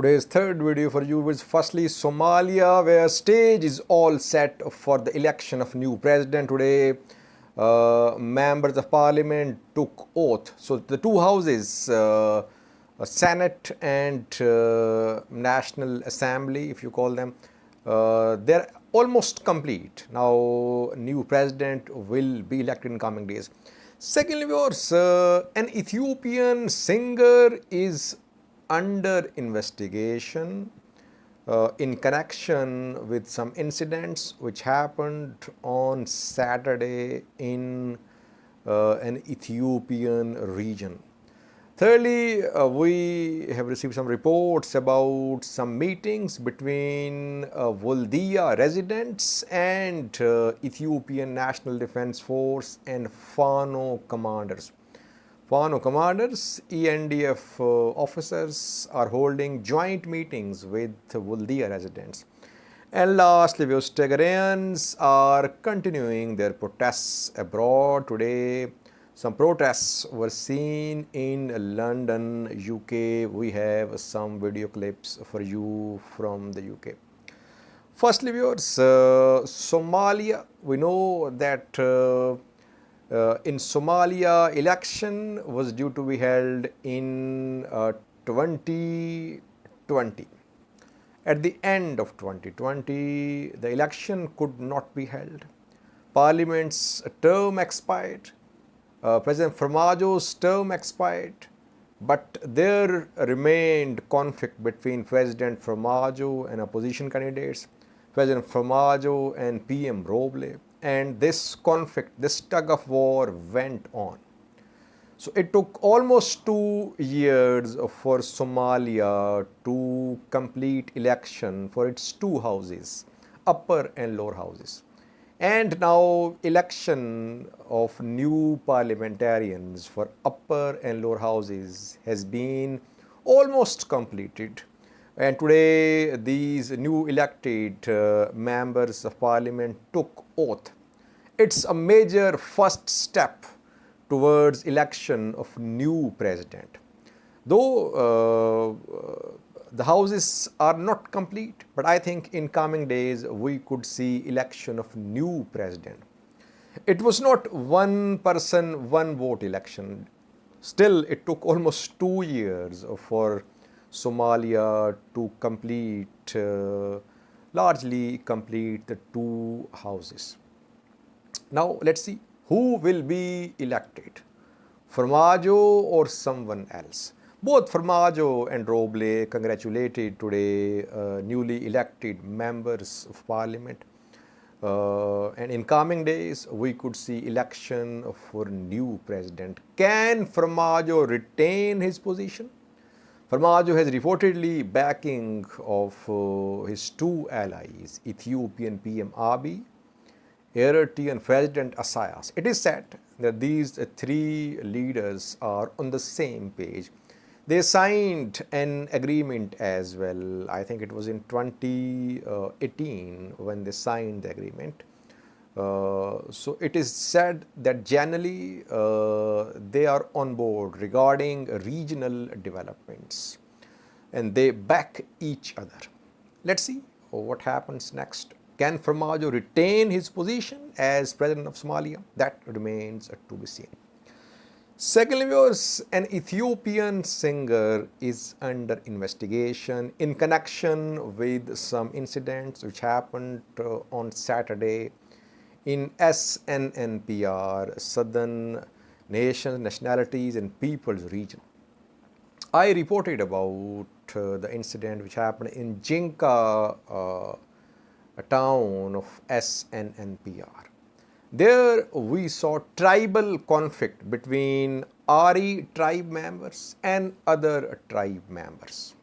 Today's third video for you is firstly Somalia, where stage is all set for the election of new president. Today, members of parliament took oath. So the two houses, Senate and National Assembly, if you call them, they're almost complete. Now, new president will be elected in coming days. Secondly, viewers, an Ethiopian singer is under investigation in connection with some incidents which happened on Saturday in an Ethiopian region. Thirdly, we have received some reports about some meetings between Woldia residents and Ethiopian National Defense Force and Fano commanders. Fano commanders, ENDF officers are holding joint meetings with Woldia residents. And lastly, Tigrayans are continuing their protests abroad. Today, some protests were seen in London, UK. We have some video clips for you from the UK. Firstly, viewers, Somalia, we know that in Somalia, election was due to be held in 2020. At the end of 2020, the election could not be held. Parliament's term expired. President Farmajo's term expired. But there remained conflict between President Farmajo and opposition candidates, President Farmajo and PM Roble. And this conflict, this tug of war went on. So it took almost 2 years for Somalia to complete election for its two houses, upper and lower houses. And now election of new parliamentarians for upper and lower houses has been almost completed. And today, these new elected members of parliament took oath. It's a major first step towards election of new president. Though the houses are not complete, but I think in coming days we could see election of new president. It was not one person, one vote election. Still, it took almost 2 years for Somalia to complete, largely complete the two houses. Now, let's see who will be elected, Farmajo or someone else. Both Farmajo and Roble congratulated today newly elected members of parliament. And in coming days, we could see election for new president. Can Farmajo retain his position? Farmajo has reportedly backing of his two allies, Ethiopian PM Abiy, Eritrean President Isaias. It is said that these three leaders are on the same page. They signed an agreement as well. I think it was in 2018 when they signed the agreement. So it is said that generally they are on board regarding regional developments and they back each other. Let's see what happens next. Can Farmajo retain his position as president of Somalia? That remains to be seen. Secondly, viewers, an Ethiopian singer is under investigation in connection with some incidents which happened on Saturday in SNNPR, Southern Nations, Nationalities and Peoples region. I reported about the incident which happened in Jinka, a town of SNNPR. There we saw tribal conflict between Ari tribe members and other tribe members.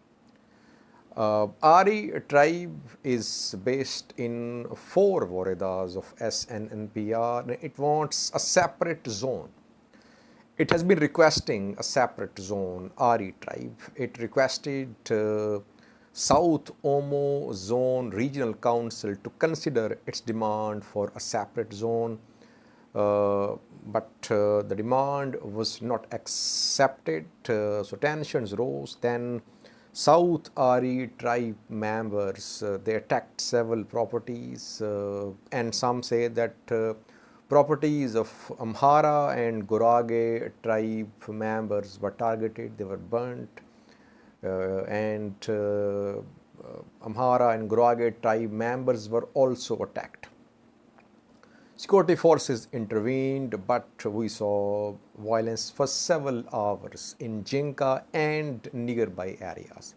Ari tribe is based in 4 woredas of SNNPR and it wants a separate zone. It has been requesting a separate zone, Ari tribe. It requested South Omo Zone Regional Council to consider its demand for a separate zone. But the demand was not accepted, so tensions rose. Then South Ari tribe members, they attacked several properties, and some say that properties of Amhara and Gurage tribe members were targeted, they were burnt, and Amhara and Gurage tribe members were also attacked. Security forces intervened, but we saw violence for several hours in Jinka and nearby areas.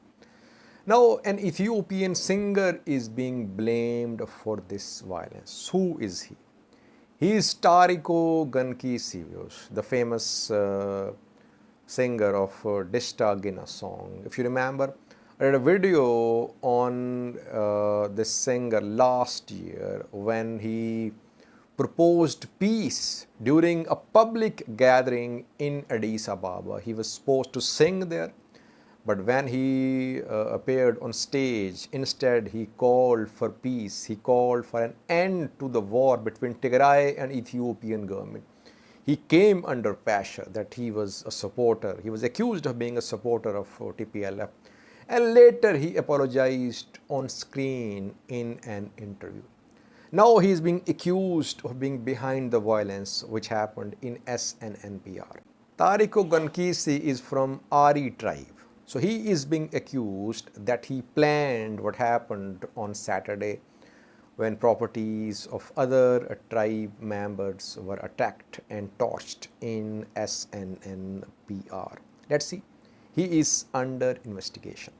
Now, an Ethiopian singer is being blamed for this violence. Who is he? He is Tariku Gankisi, the famous singer of Dishta Gina song. If you remember, I did a video on this singer last year when he proposed peace during a public gathering in Addis Ababa. He was supposed to sing there, but when he appeared on stage, instead he called for peace. He called for an end to the war between Tigray and Ethiopian government. He came under pressure that he was a supporter. He was accused of being a supporter of TPLF. And later he apologized on screen in an interview. Now he is being accused of being behind the violence which happened in SNNPR. Tariku Gankisi is from Ari tribe. So he is being accused that he planned what happened on Saturday when properties of other tribe members were attacked and torched in SNNPR. Let's see. He is under investigation.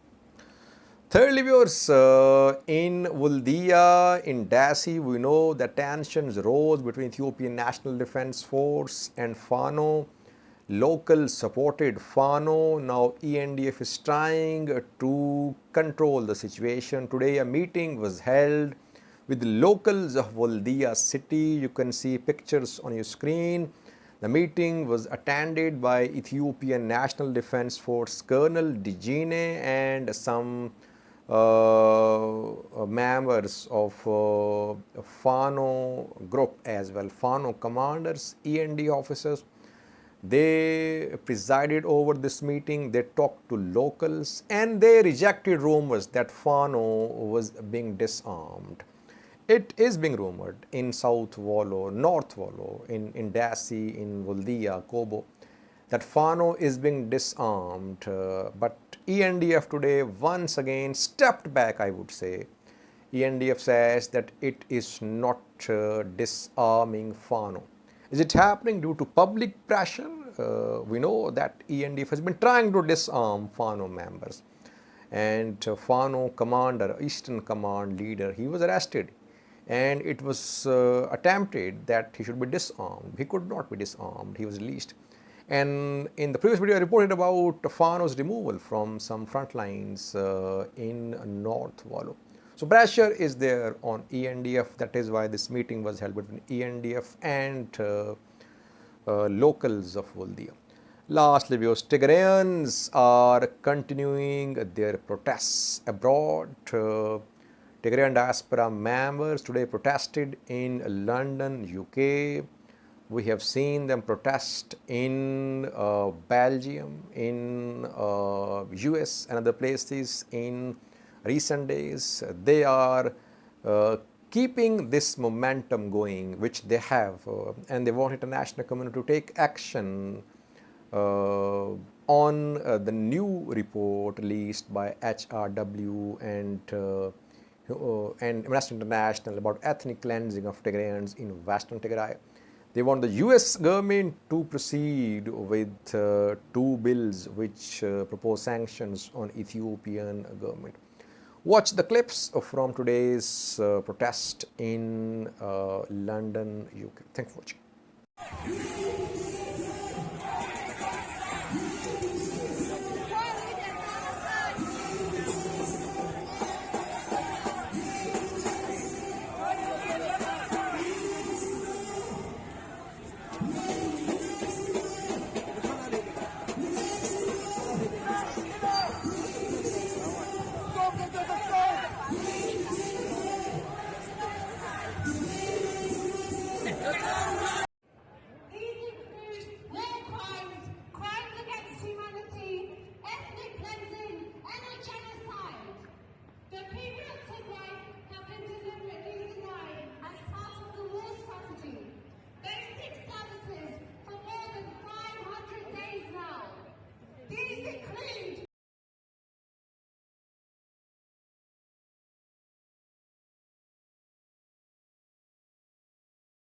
Thirdly, viewers, in Woldia, in Dassi, we know that tensions rose between Ethiopian National Defense Force and Fano. Locals supported Fano. Now ENDF is trying to control the situation. Today a meeting was held with locals of Woldia city. You can see pictures on your screen. The meeting was attended by Ethiopian National Defense Force Colonel Dijine and some members of Fano group as well, Fano commanders, END officers. They presided over this meeting. They talked to locals and they rejected rumors that Fano was being disarmed. It is being rumored in South Wollo, North Wollo, in Dassi, in Woldia, Kobo, that Fano is being disarmed, but ENDF today once again stepped back, I would say. ENDF says that it is not disarming Fano. Is it happening due to public pressure? We know that ENDF has been trying to disarm Fano members. And Fano commander, Eastern Command leader, he was arrested. And it was attempted that he should be disarmed. He could not be disarmed. He was released. And in the previous video, I reported about Fano's removal from some front lines in North Wollo. So pressure is there on ENDF. That is why this meeting was held between ENDF and locals of Woldia. Lastly, viewers, Tigrayans are continuing their protests abroad. Tigrayan diaspora members today protested in London, UK. We have seen them protest in Belgium, in US and other places in recent days. They are keeping this momentum going, which they have, and they want international community to take action on the new report released by HRW and Amnesty International about ethnic cleansing of Tigrayans in Western Tigray. They want the US government to proceed with two bills which propose sanctions on Ethiopian government. Watch the clips from today's protest in London, UK. Thanks for watching.